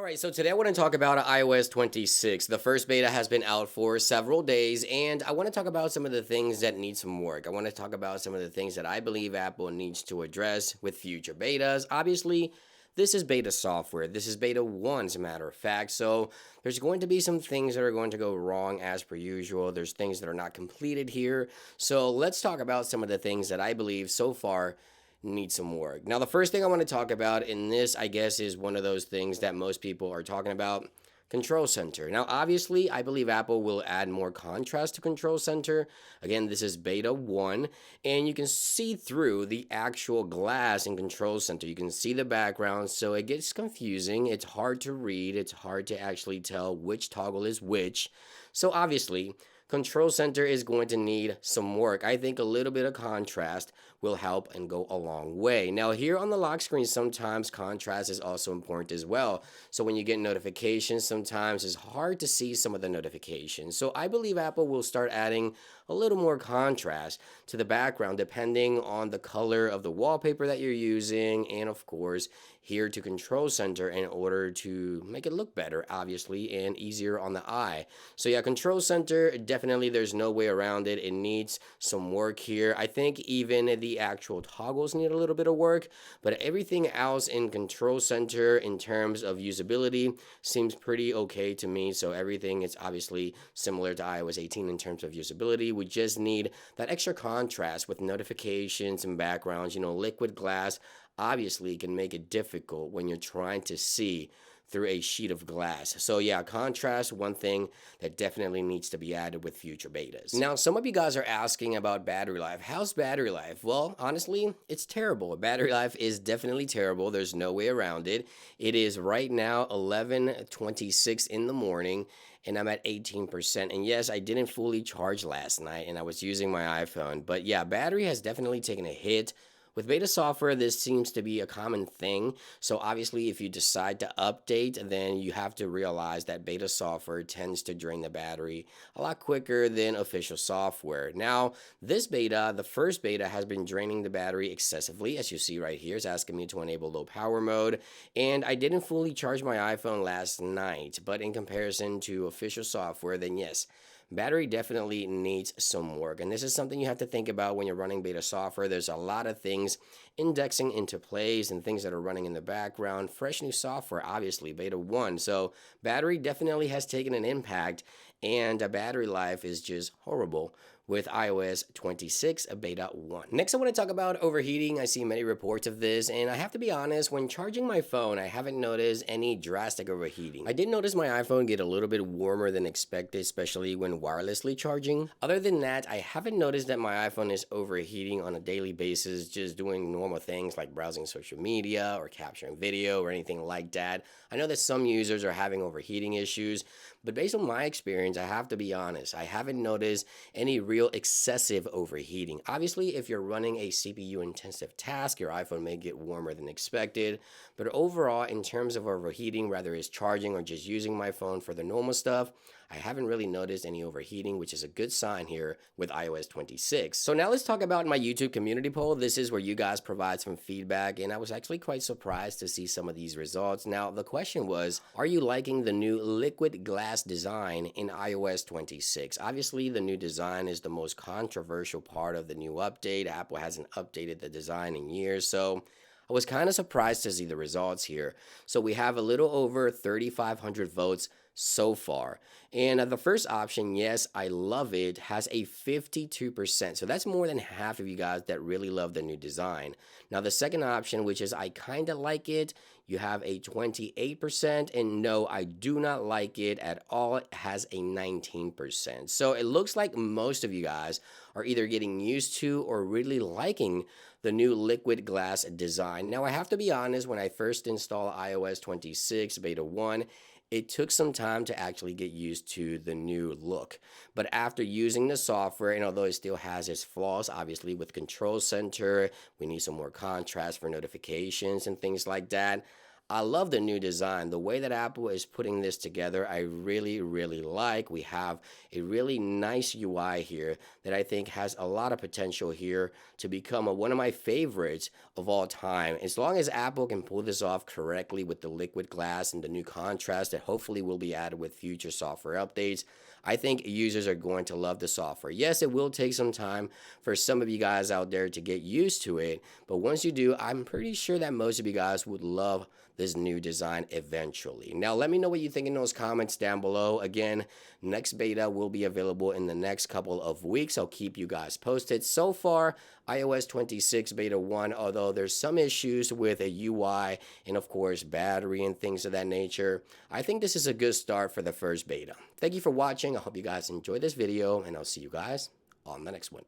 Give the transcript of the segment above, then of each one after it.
Alright, so today I want to talk about iOS 26. The first beta has been out for several days, and I want to talk about some of the things that need some work. I want to talk about some of the things that I believe Apple needs to address with future betas. Obviously, this is beta software. This is beta 1, as a matter of fact, so there's going to be some things that are going to go wrong as per usual. There's things that are not completed here. So let's talk about some of the things that I believe so far need some work. Now, the first thing I want to talk about in this, I guess, is one of those things that most people are talking about. Control Center. Now, obviously, I believe Apple will add more contrast to Control Center. Again, this is beta 1, and you can see through the actual glass in Control Center. You can see the background, so it gets confusing. It's hard to read. It's hard to actually tell which toggle is which. So, obviously, Control Center is going to need some work. I think a little bit of contrast will help and go a long way. Now, here on the lock screen, sometimes contrast is also important as well. So when you get notifications, sometimes it's hard to see some of the notifications. So I believe Apple will start adding a little more contrast to the background depending on the color of the wallpaper that you're using, and of course here to Control Center in order to make it look better, obviously, and easier on the eye. So yeah, Control Center, definitely there's no way around it. It needs some work here. I think even the actual toggles need a little bit of work, but everything else in Control Center in terms of usability seems pretty okay to me. So everything is obviously similar to iOS 18 in terms of usability. We just need that extra contrast with notifications and backgrounds. Liquid glass obviously can make it difficult when you're trying to see through a sheet of glass. So yeah, contrast, one thing that definitely needs to be added with future betas. Now, some of you guys are asking about battery life. How's battery life? Well, honestly, it's terrible. Battery life is definitely terrible. There's no way around it. It is right now 11:26 in the morning, and I'm at 18%. And yes, I didn't fully charge last night, and I was using my iPhone. But yeah, battery has definitely taken a hit. With beta software, this seems to be a common thing. So obviously, if you decide to update, then you have to realize that beta software tends to drain the battery a lot quicker than official software. Now, this beta, the first beta, has been draining the battery excessively. As you see right here, it's asking me to enable low power mode. And I didn't fully charge my iPhone last night, but in comparison to official software, then yes, battery definitely needs some work. And this is something you have to think about when you're running beta software. There's a lot of things indexing into plays and things that are running in the background. Fresh new software, obviously, beta 1. So battery definitely has taken an impact, and battery life is just horrible with iOS 26 beta 1. Next, I want to talk about overheating. I see many reports of this, and I have to be honest, when charging my phone, I haven't noticed any drastic overheating. I did notice my iPhone get a little bit warmer than expected, especially when wirelessly charging. Other than that, I haven't noticed that my iPhone is overheating on a daily basis, just doing normal things like browsing social media or capturing video or anything like that. I know that some users are having overheating issues, but based on my experience, I have to be honest, I haven't noticed any real excessive overheating. Obviously, if you're running a CPU intensive task, your iPhone may get warmer than expected, but overall, in terms of overheating, whether it's charging or just using my phone for the normal stuff, I haven't really noticed any overheating, which is a good sign here with iOS 26. So now let's talk about my YouTube community poll. This is where you guys provide some feedback, and I was actually quite surprised to see some of these results. Now, the question was, are you liking the new liquid glass design in iOS 26? Obviously, the new design is the most controversial part of the new update. Apple hasn't updated the design in years, so I was kind of surprised to see the results here. So we have a little over 3,500 votes so far. And the first option, yes, I love it, has a 52%. So that's more than half of you guys that really love the new design. Now, the second option, which is I kind of like it, you have a 28%. And no, I do not like it at all. It has a 19%. So it looks like most of you guys are either getting used to or really liking the new liquid glass design. Now, I have to be honest, when I first installed iOS 26 beta 1, it took some time to actually get used to the new look. But after using the software, and although it still has its flaws, obviously with Control Center, we need some more contrast for notifications and things like that, I love the new design. The way that Apple is putting this together, I really, really like. We have a really nice UI here that I think has a lot of potential here to become one of my favorites of all time. As long as Apple can pull this off correctly with the liquid glass and the new contrast that hopefully will be added with future software updates, I think users are going to love the software. Yes, it will take some time for some of you guys out there to get used to it, but once you do, I'm pretty sure that most of you guys would love this new design eventually. Now, let me know what you think in those comments down below. Again, next beta will be available in the next couple of weeks. I'll keep you guys posted. So far, iOS 26 beta 1, although there's some issues with a UI and of course battery and things of that nature, I think this is a good start for the first beta. Thank you for watching. I hope you guys enjoyed this video, and I'll see you guys on the next one.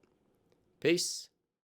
Peace.